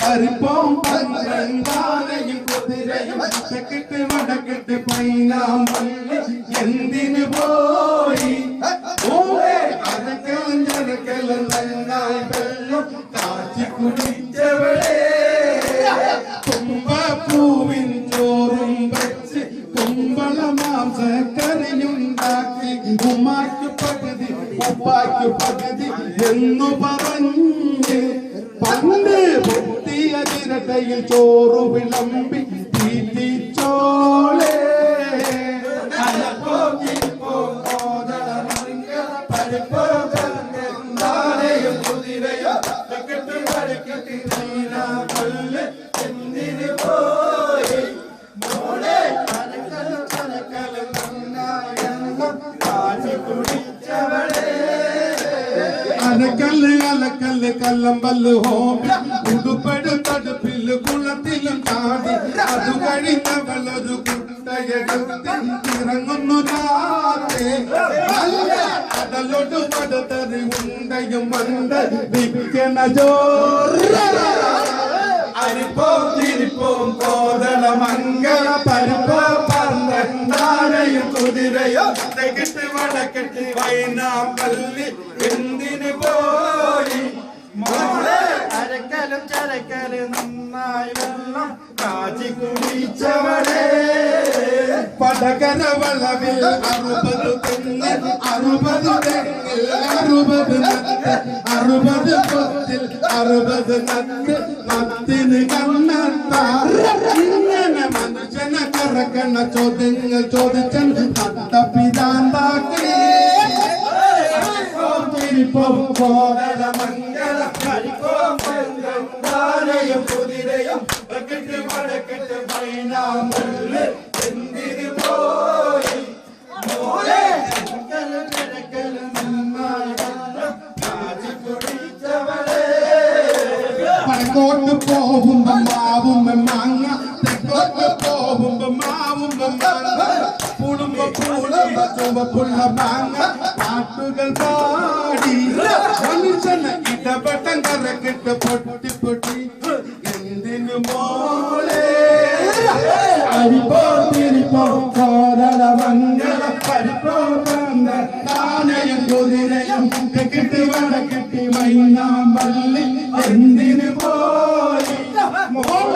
പരിപ്പോം പന്ത്രണ്ടാനയും കുതിരയും തെക്കിട്ട് വടക്കിട്ട് പൈനാമ്പള്ളി എന്തിനു പോയി അരക്കലും ചരക്കലും നന്നായി വെള്ളം കാച്ചി കുടിച്ചവളെ തുമ്പപ്പൂവിൻ ചോറും വെച്ച് കുമ്പള മാംസക്കറിയുണ്ടാക്കി ഉമ്മാക്ക് പകുതി ഉപ്പാക്ക് പകുതി എന്നു പറഞ്ഞ് പണ്ട് പൊട്ടിയ ചിരട്ടയിൽ ചോറു വിളമ്പി തീറ്റിച്ചോളെ അരക്കല്ല് അലക്കല്ല് കല്ലമ്പല്ല് ഹോമി ഉടുപ്പെടുത്തടുപ്പില് കുളത്തിലും ചാടി അത് കഴിഞ്ഞവളൊരു കുട്ടയെടുത്ത് ഇറങ്ങുന്നു രാത്രി കടലോട്ട് പടുത്തറി ഉണ്ടയും മണ്ട് വിൽക്കണ ജോറി അരിപ്പോം തിരിപ്പോം കോതള മംഗള പരിപ്പോ പന്ത്രണ്ടാനയും കുതിരയോ തെക്കിട്ട് വടക്കിട്ട് വൈനാമ്പള്ളി എന്തിനു പോയി മോളെ അരക്കലും ചരക്കലും നന്നായി വെള്ളം കാച്ചി കുടിച്ചവളെ പടകര വളവിൽ 60 തെങ്ങ് 60 തെങ്ങിൽ 60 നത്ത് 60 പൊത്തിൽ 60 നത്ത് നത്തിന് കണ്ണത്താ ഇങ്ങനെ മനുഷ്യനെ കറക്കണ ചോദ്യങ്ങൾ ചോദിച്ചൻ തട്ടപ്പിതാണ്ടാക്കി കോടല മംഗള പരിപ്പോം പന്ത്രണ്ടാനയും കുതിരയും വടക്കിട്ട് വടക്കിട്ട് പൈനാമ്പള്ളി എന്തിനു പോയി മോളെ പടക്കോട്ട് പോകുമ്പോ മാവും മാങ്ങ തെക്കോട്ട് പോകുമ്പോ മാവും മാങ്ങ പുളുമ്പോ ചുവപ്പുള്ള മാങ്ങ പാട്ടുകൾ പാടി മനുഷ്യന് ഇടപെട്ടം കറക്കിട്ട് പൊട്ടി പൊട്ടി എന്തിനു മോളെ അരിപ്പോ തിരിപ്പോ കോരള മംഗള പരിപ്പോ താനയും കുതിരയും തെക്കിട്ട് വടക്കിട്ട് വൈനാമ്പള്ളി എന്തിനു പോയി മോളെ